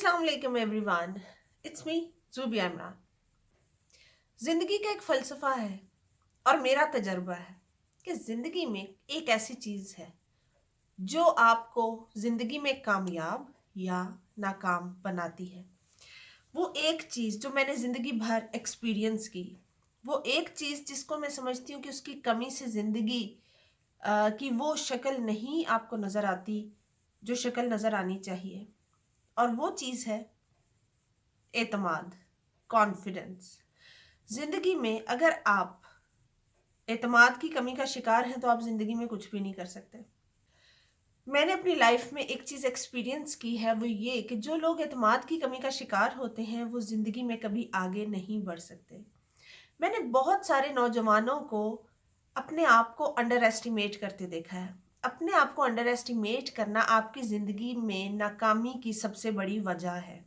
अस्सलाम वालेकुम everyone. It's me Zubia Imran. ज़िंदगी का एक फ़लसफ़ा है और मेरा तजर्बा है कि ज़िंदगी में एक ऐसी चीज़ है जो आपको ज़िंदगी में कामयाब या नाकाम बनाती है। वो एक चीज़ जो मैंने ज़िंदगी भर एक्सपीरियंस की, वो एक चीज़ जिसको मैं समझती हूँ कि उसकी कमी से ज़िंदगी की वो शक्ल नहीं आपको नज़र आती जो शक्ल नज़र आनी चाहिए, और वो चीज़ है एतमाद, कॉन्फिडेंस। ज़िंदगी में अगर आप एतमाद की कमी का शिकार हैं तो आप ज़िंदगी में कुछ भी नहीं कर सकते। मैंने अपनी लाइफ में एक चीज़ एक्सपीरियंस की है, वो ये कि जो लोग एतमाद की कमी का शिकार होते हैं वो ज़िंदगी में कभी आगे नहीं बढ़ सकते। मैंने बहुत सारे नौजवानों को अपने आप को अंडर एस्टिमेट करते देखा है। अपने आप को अंडर एस्टिमेट करना आपकी ज़िंदगी में नाकामी की सबसे बड़ी वजह है।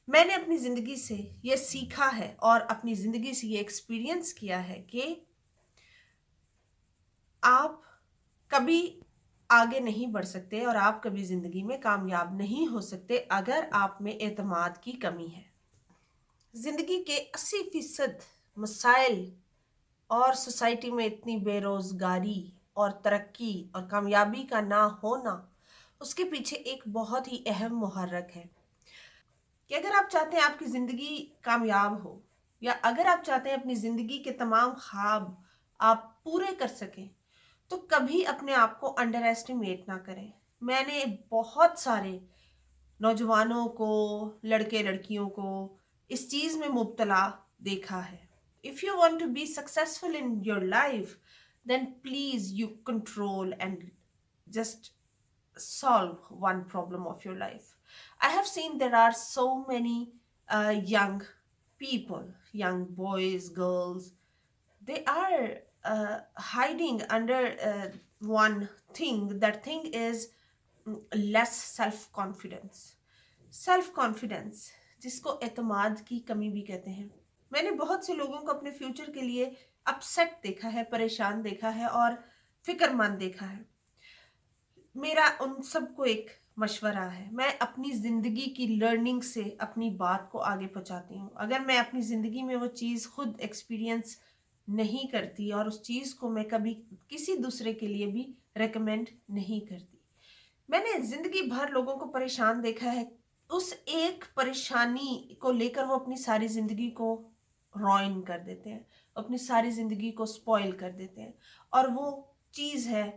मैंने अपनी ज़िंदगी से ये सीखा है और अपनी ज़िंदगी से ये एक्सपीरियंस किया है कि आप कभी आगे नहीं बढ़ सकते और आप कभी ज़िंदगी में कामयाब नहीं हो सकते अगर आप में एतमाद की कमी है। ज़िंदगी के 80% मसाइल और सोसाइटी में इतनी बेरोज़गारी और तरक्की और कामयाबी का ना होना, उसके पीछे एक बहुत ही अहम मुहर्रक है कि अगर आप चाहते हैं आपकी ज़िंदगी कामयाब हो, या अगर आप चाहते हैं अपनी ज़िंदगी के तमाम ख्वाब आप पूरे कर सकें, तो कभी अपने आप को अंडर एस्टिमेट ना करें। मैंने बहुत सारे नौजवानों को, लड़के लड़कियों को इस चीज़ में मुब्तला देखा है। If you want to be successful in your life, then please you control and just solve one problem of your life. I have seen there are so many young people, young boys, girls, they are hiding under one thing. That thing is less self confidence. Self confidence, जिसको एतमाद की कमी भी कहते हैं। मैंने बहुत से लोगों को अपने फ्यूचर के लिए अपसेट देखा है, परेशान देखा है और फिक्रमंद देखा है। मेरा उन सबको एक मशवरा है, मैं अपनी ज़िंदगी की लर्निंग से अपनी बात को आगे पहुँचाती हूँ। अगर मैं अपनी ज़िंदगी में वो चीज़ खुद एक्सपीरियंस नहीं करती और उस चीज़ को मैं कभी किसी दूसरे के लिए भी रिकमेंड नहीं करती। मैंने ज़िंदगी भर लोगों को परेशान देखा है, उस एक परेशानी को लेकर वो अपनी सारी ज़िंदगी को रुइन कर देते हैं, अपनी सारी ज़िंदगी को स्पॉइल कर देते हैं, और वो चीज़ है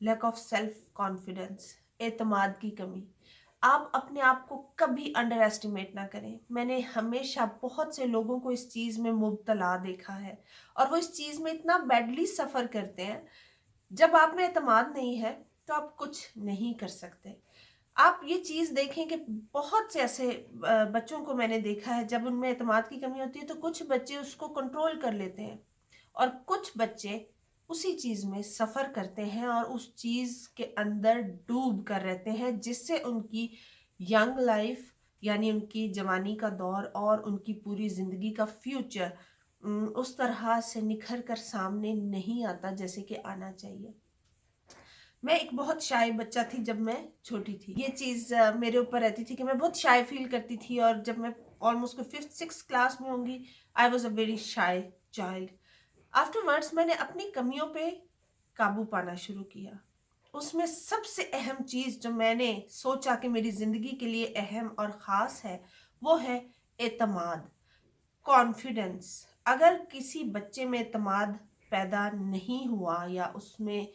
लैक ऑफ सेल्फ कॉन्फिडेंस, एतमाद की कमी। आप अपने आप को कभी अंडर एस्टिमेट ना करें। मैंने हमेशा बहुत से लोगों को इस चीज़ में मुब्तला देखा है और वो इस चीज़ में इतना बैडली सफ़र करते हैं। जब आप में एतमाद नहीं है तो आप कुछ नहीं कर सकते। आप ये चीज़ देखें कि बहुत से ऐसे बच्चों को मैंने देखा है, जब उनमें एतमाद की कमी होती है तो कुछ बच्चे उसको कंट्रोल कर लेते हैं और कुछ बच्चे उसी चीज़ में सफ़र करते हैं और उस चीज़ के अंदर डूब कर रहते हैं, जिससे उनकी यंग लाइफ, यानी उनकी जवानी का दौर और उनकी पूरी ज़िंदगी का फ्यूचर उस तरह से निखर कर सामने नहीं आता जैसे कि आना चाहिए। मैं एक बहुत शाय बच्चा थी जब मैं छोटी थी। ये चीज़ मेरे ऊपर रहती थी कि मैं बहुत शाय फ़ील करती थी, और जब मैं ऑलमोस्ट 5th-6th क्लास में होंगी, I was a very shy child. Afterwards मैंने अपनी कमियों पे काबू पाना शुरू किया। उसमें सबसे अहम चीज़ जो मैंने सोचा कि मेरी ज़िंदगी के लिए अहम और ख़ास है, वो है एतमाद, कॉन्फिडेंस। अगर किसी बच्चे में एतमाद पैदा नहीं हुआ, या उसमें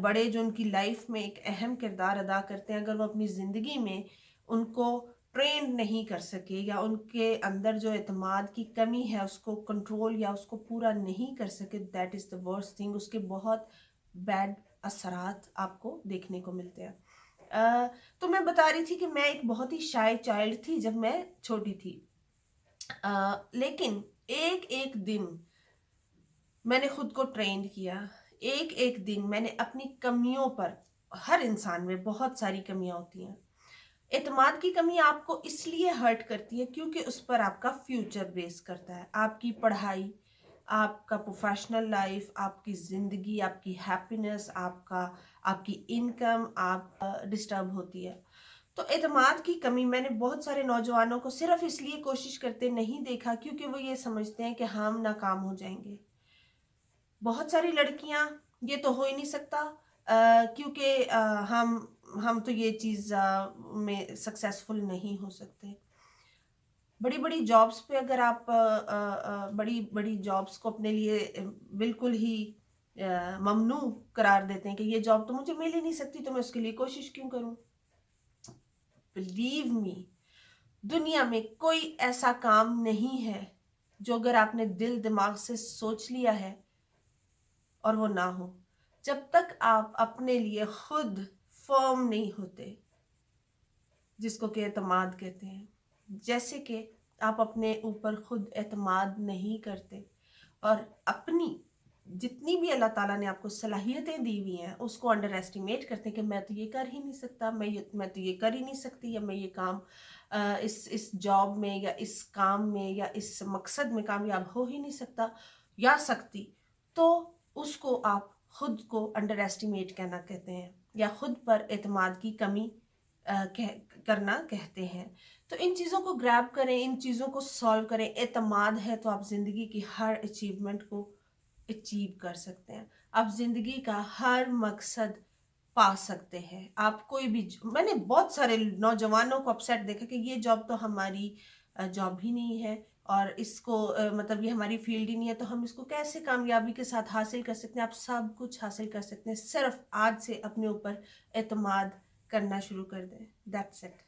बड़े जो उनकी लाइफ में एक अहम किरदार अदा करते हैं, अगर वो अपनी ज़िंदगी में उनको ट्रेन नहीं कर सके, या उनके अंदर जो एतमाद की कमी है उसको कंट्रोल या उसको पूरा नहीं कर सके, that is the worst thing. उसके बहुत बैड असरात आपको देखने को मिलते हैं। तो मैं बता रही थी कि मैं एक बहुत ही शाय चाइल्ड थी जब मैं छोटी थी। लेकिन एक एक दिन मैंने खुद को ट्रेन किया। एक एक दिन मैंने अपनी कमियों पर, हर इंसान में बहुत सारी कमियां होती हैं। एतमाद की कमी आपको इसलिए हर्ट करती है क्योंकि उस पर आपका फ्यूचर बेस करता है। आपकी पढ़ाई, आपका प्रोफेशनल लाइफ, आपकी ज़िंदगी, आपकी हैप्पीनेस, आपकी इनकम आप डिस्टर्ब होती है। تو اعتماد کی کمی میں نے بہت سارے نوجوانوں کو صرف اس لیے کوشش کرتے نہیں دیکھا کیونکہ وہ یہ سمجھتے ہیں کہ ہم ناکام ہو جائیں گے. بہت ساری لڑکیاں یہ تو ہو ہی نہیں سکتا کیونکہ ہم تو یہ چیز میں سکسیسفل نہیں ہو سکتے. بڑی بڑی جابس پہ اگر آپ بڑی بڑی جابس کو اپنے لیے بالکل ہی ممنوع قرار دیتے ہیں کہ یہ جاب تو مجھے مل ہی نہیں سکتی تو میں اس کے لیے کوشش کیوں کروں. بلیو می، دنیا میں کوئی ایسا کام نہیں ہے جو اگر آپ نے دل دماغ سے سوچ لیا ہے اور وہ نہ ہو. جب تک آپ اپنے لیے خود فرم نہیں ہوتے، جس کو کہ اعتماد کہتے ہیں، جیسے کہ آپ اپنے اوپر خود اعتماد نہیں کرتے اور اپنی جتنی بھی اللہ تعالیٰ نے آپ کو صلاحیتیں دی ہوئی ہیں اس کو انڈر ایسٹیمیٹ کرتے ہیں کہ میں تو یہ کر ہی نہیں سکتا، میں تو یہ کر ہی نہیں سکتی، یا میں یہ کام اس جاب میں یا اس کام میں یا اس مقصد میں کامیاب ہو ہی نہیں سکتا یا سکتی، تو اس کو آپ خود کو انڈر ایسٹیمیٹ کہنا کہتے ہیں یا خود پر اعتماد کی کمی کرنا کہتے ہیں. تو ان چیزوں کو گریب کریں، ان چیزوں کو سالو کریں. اعتماد ہے تو آپ زندگی کی ہر اچیومنٹ کو اچیو کر سکتے ہیں، آپ زندگی کا ہر مقصد پا سکتے ہیں. آپ کوئی بھی میں نے بہت سارے نوجوانوں کو اپسیٹ دیکھا کہ یہ جاب تو ہماری جاب ہی نہیں ہے اور اس کو مطلب یہ ہماری فیلڈ ہی نہیں ہے تو ہم اس کو کیسے کامیابی کے ساتھ حاصل کر سکتے ہیں. آپ سب کچھ حاصل کر سکتے ہیں، صرف آج سے اپنے اوپر اعتماد کرنا شروع کر دیں. That's it.